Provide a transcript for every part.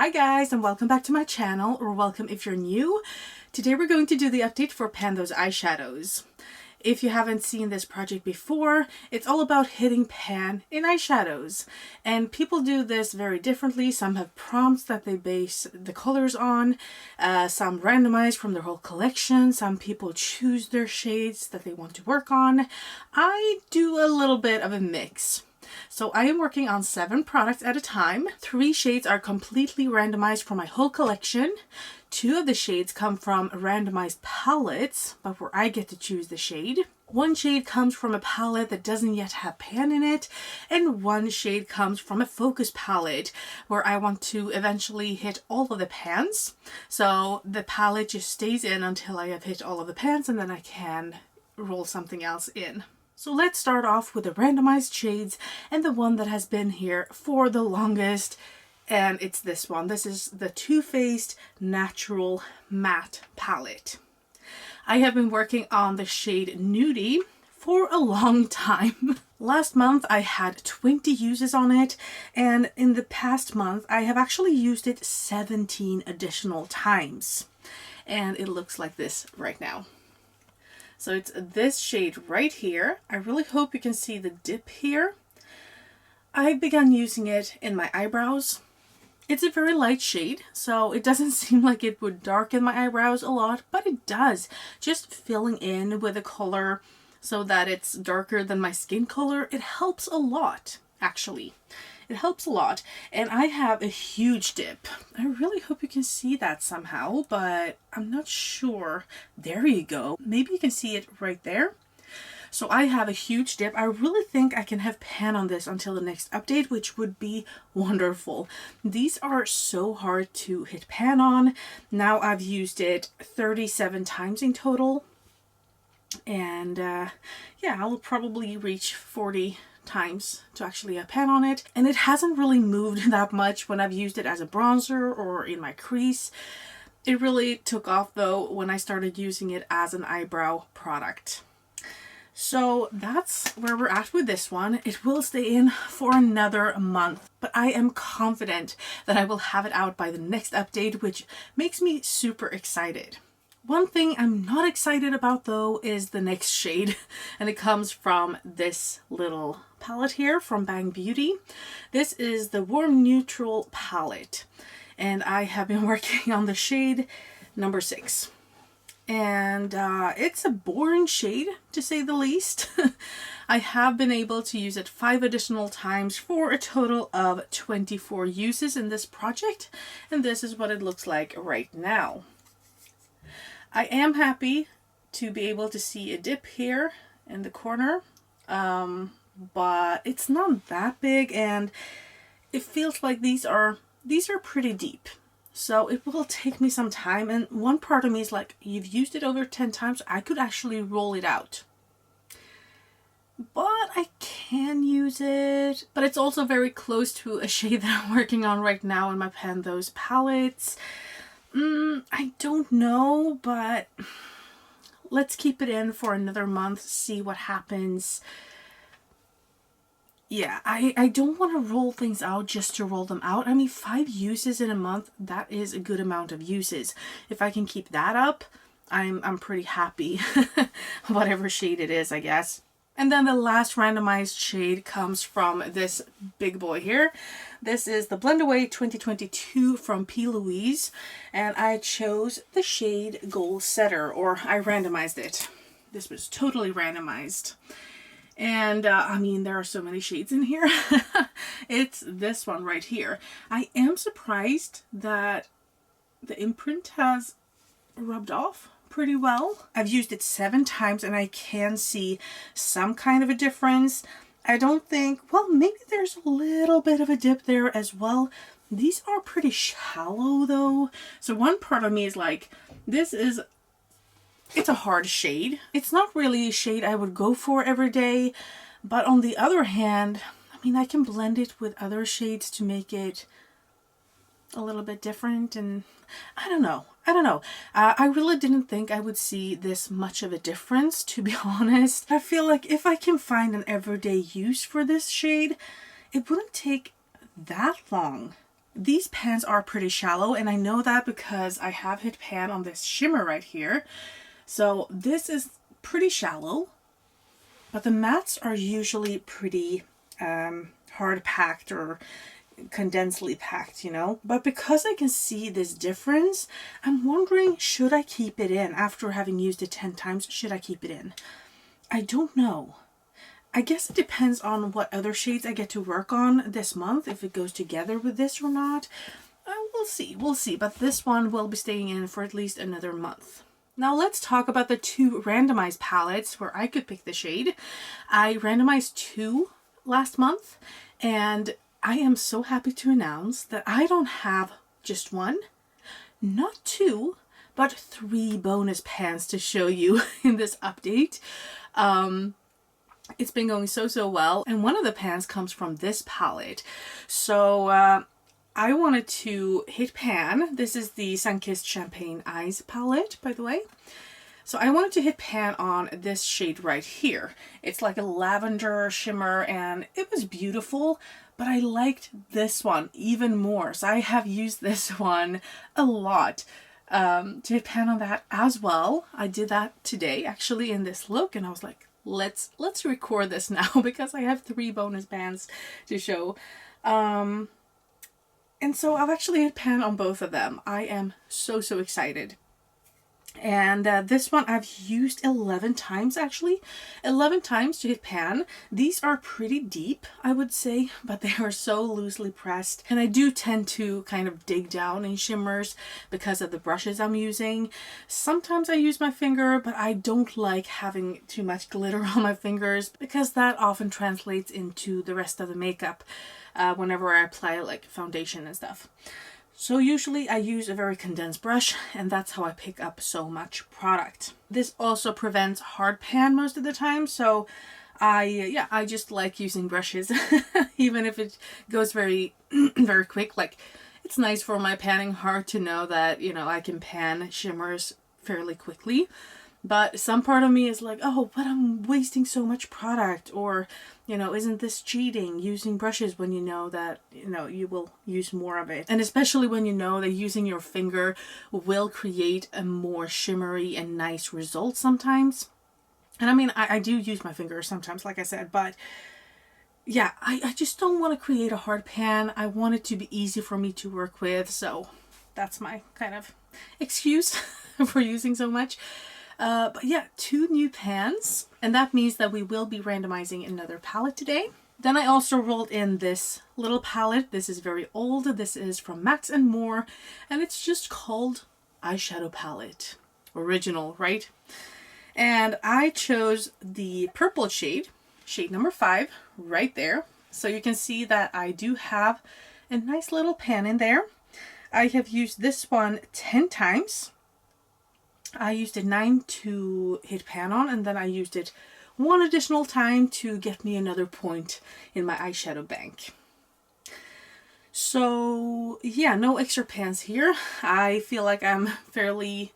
Hi guys, and welcome back to my channel, or welcome if you're new. Today we're going to do the update for Pando's eyeshadows. If you haven't seen this project before, it's all about hitting pan in eyeshadows. And people do this very differently. Some have prompts that they base the colors on, some randomized from their whole collection, some people choose their shades that they want to work on. I do a little bit of a mix. So I am working on 7 products at a time. 3 shades are completely randomized from my whole collection. 2 of the shades come from randomized palettes, but where I get to choose the shade. 1 shade comes from a palette that doesn't yet have pan in it, and 1 shade comes from a focus palette where I want to eventually hit all of the pans. So the palette just stays in until I have hit all of the pans, and then I can roll something else in. So let's start off with the randomized shades and the one that has been here for the longest, and it's this one. This is the Too Faced Natural Matte Palette. I have been working on the shade Nudie for a long time. Last month I had 20 uses on it, and in the past month I have actually used it 17 additional times. And it looks like this right now. So it's this shade right here. I really hope you can see the dip here. I've begun using it in my eyebrows. It's a very light shade, so it doesn't seem like it would darken my eyebrows a lot, but it does. Just filling in with a color so that it's darker than my skin color, it helps a lot, actually. It helps a lot. And I have a huge dip. I really hope you can see that somehow, but I'm not sure. There you go. Maybe you can see it right there. So I have a huge dip. I really think I can have pan on this until the next update, which would be wonderful. These are so hard to hit pan on. Now I've used it 37 times in total. And yeah, I'll probably reach 40 times to actually have pan on it, and it hasn't really moved that much when I've used it as a bronzer or in my crease. It really took off though when I started using it as an eyebrow product. So that's where we're at with this one. It will stay in for another month, but I am confident that I will have it out by the next update, which makes me super excited. One thing I'm not excited about though is the next shade, and it comes from this little palette here from Bang Beauty. This is the Warm Neutral palette, and I have been working on the shade number 6. And it's a boring shade, to say the least. I have been able to use it 5 additional times for a total of 24 uses in this project, and this is what it looks like right now. I am happy to be able to see a dip here in the corner, but it's not that big, and it feels like these are pretty deep. So it will take me some time, and one part of me is like, you've used it over 10 times, I could actually roll it out. But I can use it. But it's also very close to a shade that I'm working on right now in my Pando's palettes. I don't know, but let's keep it in for another month, see what happens. Yeah, I don't want to roll things out just to roll them out. I mean, 5 uses in a month, that is a good amount of uses. If I can keep that up, I'm pretty happy. Whatever shade it is, I guess. And then the last randomized shade comes from this big boy here. This is the Blendaway 2022 from P. Louise, and I chose the shade Goal Setter, or I randomized it. This was totally randomized. And I mean, there are so many shades in here. It's this one right here. I am surprised that the imprint has rubbed off pretty well. I've used it 7 times and I can see some kind of a difference. I don't think, well, maybe there's a little bit of a dip there as well. These are pretty shallow though. So one part of me is like, it's a hard shade. It's not really a shade I would go for every day, but on the other hand, I mean, I can blend it with other shades to make it a little bit different, and I don't know. I really didn't think I would see this much of a difference, to be honest. I feel like if I can find an everyday use for this shade, it wouldn't take that long These pans are pretty shallow, and I know that because I have hit pan on this shimmer right here. So this is pretty shallow, but the mattes are usually pretty hard packed or condensely packed, you know. But because I can see this difference, I'm wondering, should I keep it in after having used it 10 times? Should I keep it in? I don't know. I guess it depends on what other shades I get to work on this month, if it goes together with this or not. We'll see, but this one will be staying in for at least another month. Now let's talk about the 2 randomized palettes where I could pick the shade. I randomized 2 last month, and I am so happy to announce that I don't have just 1, not 2, but 3 bonus pans to show you in this update. It's been going so well, and one of the pans comes from this palette. So I wanted to hit pan. This is the Sunkissed Champagne Eyes palette, by the way. So I wanted to hit pan on this shade right here. It's like a lavender shimmer, and it was beautiful, but I liked this one even more. So I have used this one a lot to hit pan on that as well. I did that today, actually, in this look, and I was like, let's record this now because I have 3 bonus pans to show. And so I've actually hit pan on both of them. I am so excited. And this one I've used 11 times, actually. 11 times to hit pan. These are pretty deep, I would say, but they are so loosely pressed. And I do tend to kind of dig down in shimmers because of the brushes I'm using. Sometimes I use my finger, but I don't like having too much glitter on my fingers because that often translates into the rest of the makeup whenever I apply like foundation and stuff. So usually I use a very condensed brush, and that's how I pick up so much product. This also prevents hard pan most of the time, so I just like using brushes even if it goes very very quick. Like, it's nice for my panning heart to know that, you know, I can pan shimmers fairly quickly. But some part of me is like, oh, but I'm wasting so much product, or, you know, isn't this cheating using brushes when you know that, you know, you will use more of it? And especially when you know that using your finger will create a more shimmery and nice result sometimes. And I mean, I do use my finger sometimes, like I said, but yeah, I just don't want to create a hard pan. I want it to be easy for me to work with. So that's my kind of excuse for using so much. But yeah, 2 new pans, and that means that we will be randomizing another palette today. Then I also rolled in this little palette. This is very old. This is from Max & More, and it's just called Eyeshadow Palette. Original, right? And I chose the purple shade number 5, right there. So you can see that I do have a nice little pan in there. I have used this one 10 times. I used it 9 to hit pan on, and then I used it 1 additional time to get me another point in my eyeshadow bank. So yeah, no extra pans here. I feel like I'm fairly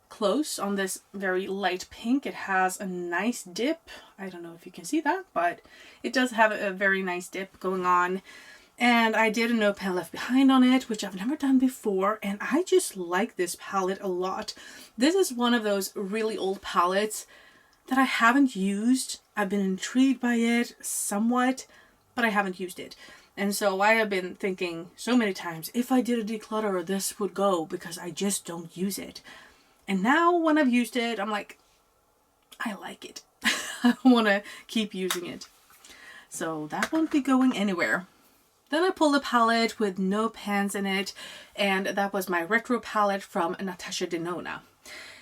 close on this very light pink. It has a nice dip. I don't know if you can see that, but it does have a very nice dip going on. And I did a No Pan Left Behind on it, which I've never done before, and I just like this palette a lot. This is one of those really old palettes that I haven't used. I've been intrigued by it somewhat, but I haven't used it. And so I have been thinking so many times, if I did a declutter, this would go, because I just don't use it. And now when I've used it, I'm like, I like it. I want to keep using it. So that won't be going anywhere. Then I pulled a palette with no pans in it, and that was my retro palette from Natasha Denona.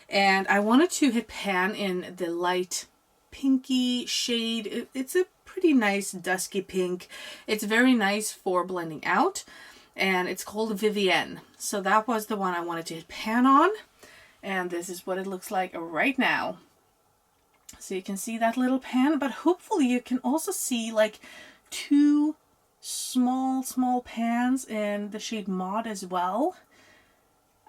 And I wanted to hit pan in the light pinky shade. It's a pretty nice dusky pink. It's very nice for blending out, and it's called Vivienne. So that was the one I wanted to hit pan on, and this is what it looks like right now. So you can see that little pan, but hopefully you can also see like 2 small pans in the shade Maud as well.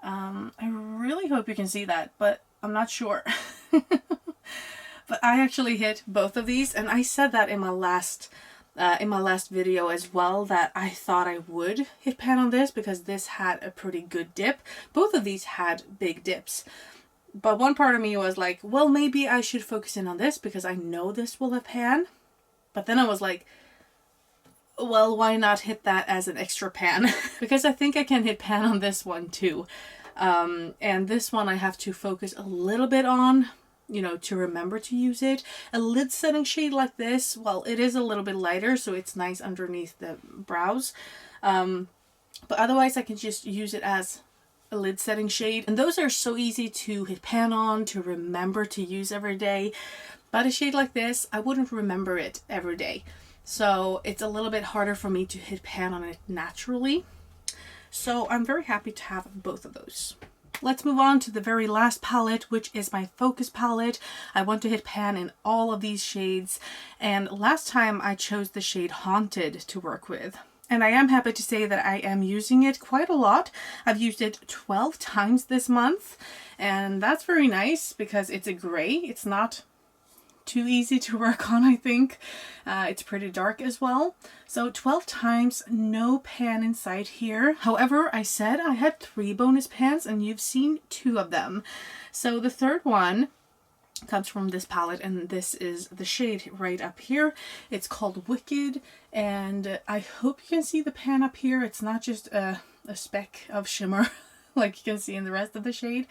I really hope you can see that, but I'm not sure. But I actually hit both of these, and I said that in my last in my last video as well that I thought I would hit pan on this because this had a pretty good dip. Both of these had big dips. But one part of me was like, well, maybe I should focus in on this because I know this will have pan. But then I was like, well, why not hit that as an extra pan? Because I think I can hit pan on this one too. And this one I have to focus a little bit on, you know, to remember to use it. A lid setting shade like this, well, it is a little bit lighter, so it's nice underneath the brows. But otherwise I can just use it as a lid setting shade. And those are so easy to hit pan on, to remember to use every day. But a shade like this, I wouldn't remember it every day. So it's a little bit harder for me to hit pan on it naturally. So I'm very happy to have both of those. Let's move on to the very last palette, which is my focus palette. I want to hit pan in all of these shades. And last time I chose the shade Haunted to work with. And I am happy to say that I am using it quite a lot. I've used it 12 times this month. And that's very nice because it's a gray. It's not too easy to work on, I think. It's pretty dark as well. So 12 times, no pan inside here. However, I said I had 3 bonus pans and you've seen 2 of them. So the third one comes from this palette and this is the shade right up here. It's called Wicked and I hope you can see the pan up here. It's not just a speck of shimmer like you can see in the rest of the shade,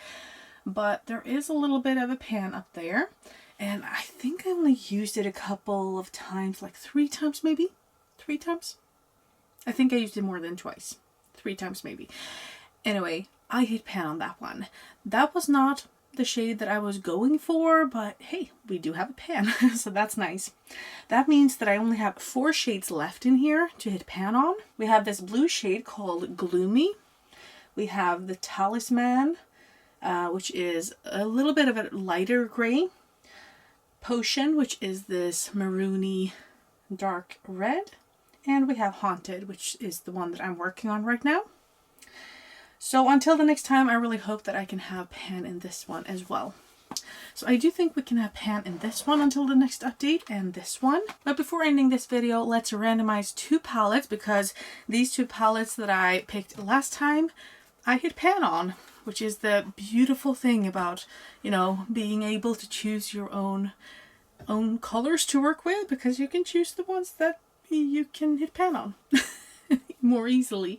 but there is a little bit of a pan up there. And I think I only used it a couple of times, like 3 times maybe? 3 times? I think I used it more than twice. 3 times maybe. Anyway, I hit pan on that one. That was not the shade that I was going for, but hey, we do have a pan, so that's nice. That means that I only have 4 shades left in here to hit pan on. We have this blue shade called Gloomy. We have the Talisman, which is a little bit of a lighter gray. Potion, which is this maroony dark red, and we have Haunted, which is the one that I'm working on right now. So until the next time, I really hope that I can have pan in this one as well. So I do think we can have pan in this one until the next update and this one. But before ending this video, let's randomize 2 palettes because these 2 palettes that I picked last time, I hit pan on, which is the beautiful thing about, you know, being able to choose your own colors to work with, because you can choose the ones that you can hit pan on more easily.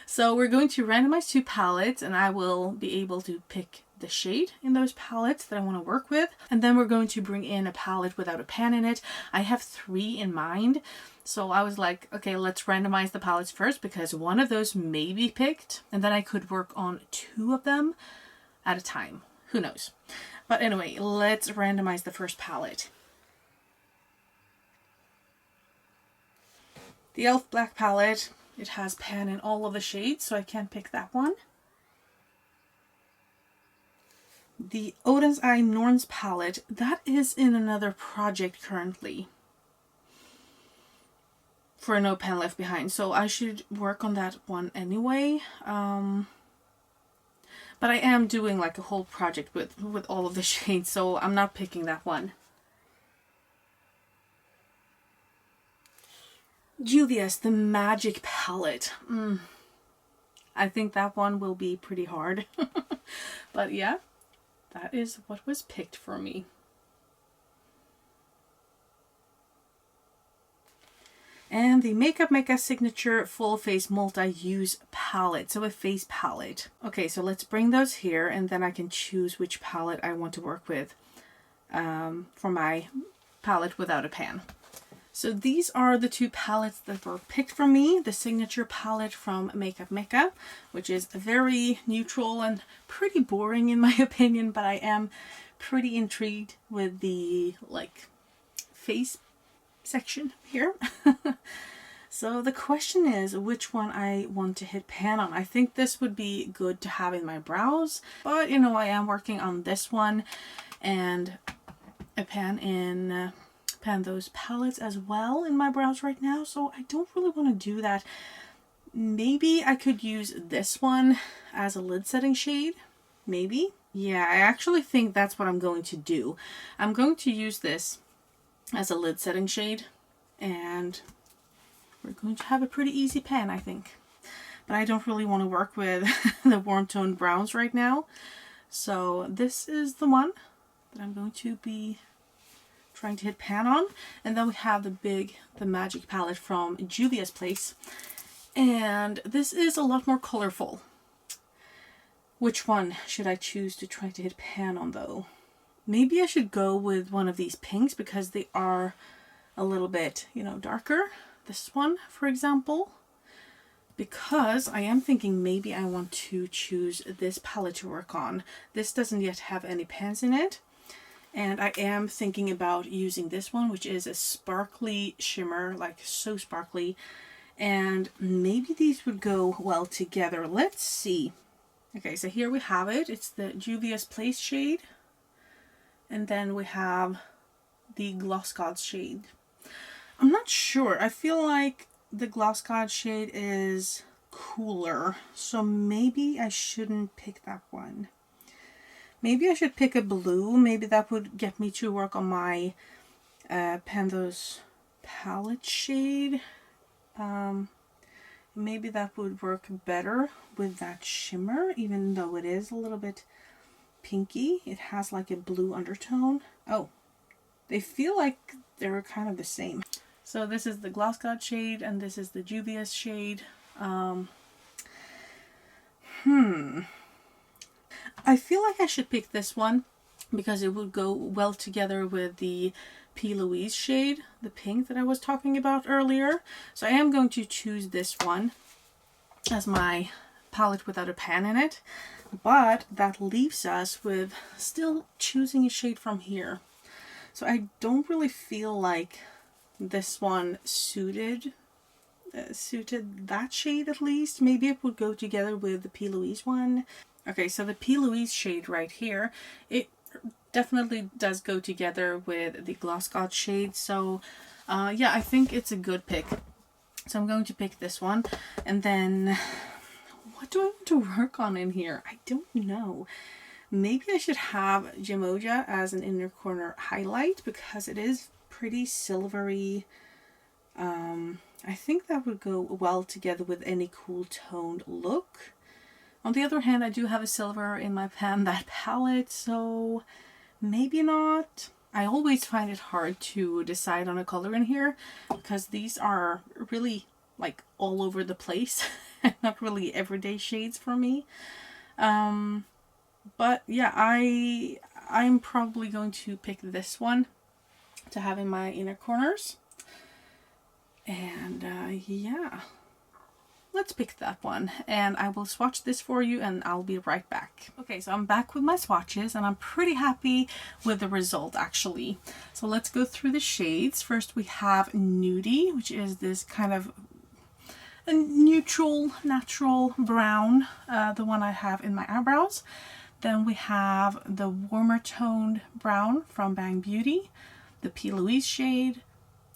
So we're going to randomize 2 palettes and I will be able to pick the shade in those palettes that I want to work with. And then we're going to bring in a palette without a pan in it. I have 3 in mind. So I was like, okay, let's randomize the palettes first because one of those may be picked and then I could work on 2 of them at a time. Who knows? But anyway, let's randomize the first palette. The e.l.f. Black palette, it has pan in all of the shades, so I can't pick that one. The Odin's Eye Norns palette, that is in another project currently for No Pan Left Behind, so I should work on that one anyway. But I am doing like a whole project with all of the shades, so I'm not picking that one. Juvia's The Magic palette. I think that one will be pretty hard. But yeah, that is what was picked for me. And the Makeup Mecca Signature Full Face Multi-Use palette. So a face palette. Okay, so let's bring those here and then I can choose which palette I want to work with for my palette without a pan. So these are the 2 palettes that were picked for me. The Signature palette from Makeup Mecca, which is very neutral and pretty boring in my opinion, but I am pretty intrigued with the like face section here. So the question is which one I want to hit pan on. I think this would be good to have in my brows, but you know, I am working on this one and a pan in pan those palettes as well in my brows right now, so I don't really want to do that. Maybe I could use this one as a lid setting shade, maybe. Yeah, I actually think that's what I'm going to do. I'm going to use this as a lid setting shade and we're going to have a pretty easy pan, I think. But I don't really want to work with the warm toned browns right now. So this is the one that I'm going to be trying to hit pan on. And then we have the magic palette from Juvia's Place. And this is a lot more colorful. Which one should I choose to try to hit pan on though? Maybe I should go with one of these pinks because they are a little bit, you know, darker. This one, for example. Because I am thinking maybe I want to choose this palette to work on. This doesn't yet have any pans in it. And I am thinking about using this one, which is a sparkly shimmer, like so sparkly. And maybe these would go well together. Let's see. Okay, so here we have it. It's the Juvia's Place shade. And then we have the Gloss Gods shade. I'm not sure. I feel like the Gloss God shade is cooler, so maybe I shouldn't pick that one. Maybe I should pick a blue. Maybe that would get me to work on my Panthos palette shade. Maybe that would work better with that shimmer, even though it is a little bit pinky. It has like a blue undertone. Oh, they feel like they're kind of the same. So this is the Gloss God shade, and this is the Juvia's shade. I feel like I should pick this one because it would go well together with the P. Louise shade, the pink that I was talking about earlier. So I am going to choose this one as my palette without a pan in it. But that leaves us with still choosing a shade from here. So I don't really feel like this one suited that shade at least. Maybe it would go together with the P. Louise one. Okay, so the P. Louise shade right here, it definitely does go together with the Gloss God shade. So yeah, I think it's a good pick. So I'm going to pick this one. And then what do I want to work on in here? I don't know. Maybe I should have Gemoja as an inner corner highlight because it is pretty silvery. I think that would go well together with any cool toned look. On the other hand, I do have a silver in my pan, that palette, so maybe not. I always find it hard to decide on a color in here because these are really like all over the place and not really everyday shades for me. But yeah, I'm probably going to pick this one to have in my inner corners. And yeah, let's pick that one. And I will swatch this for you and I'll be right back. Okay, so I'm back with my swatches and I'm pretty happy with the result actually. So let's go through the shades. First we have Nudie, which is this kind of a neutral, natural brown, the one I have in my eyebrows. Then we have the warmer toned brown from Bang Beauty, the P. Louise shade.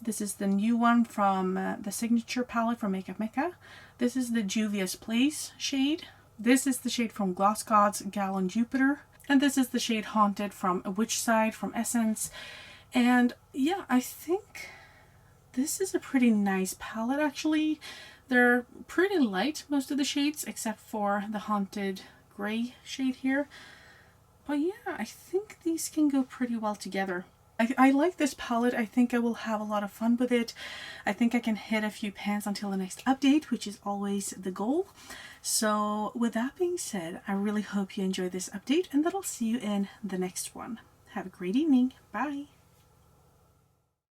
This is the new one from the Signature palette from Makeup Mecca. This is the Juvia's Place shade. This is the shade from Gloss Gods, Gal and Jupiter. And this is the shade Haunted from A Witch Side from Essence. And yeah, I think this is a pretty nice palette actually. They're pretty light, most of the shades, except for the Haunted gray shade here. But yeah, I think these can go pretty well together. I like this palette. I think I will have a lot of fun with it. I think I can hit a few pans until the next update, which is always the goal. So with that being said, I really hope you enjoyed this update and that I'll see you in the next one. Have a great evening. Bye.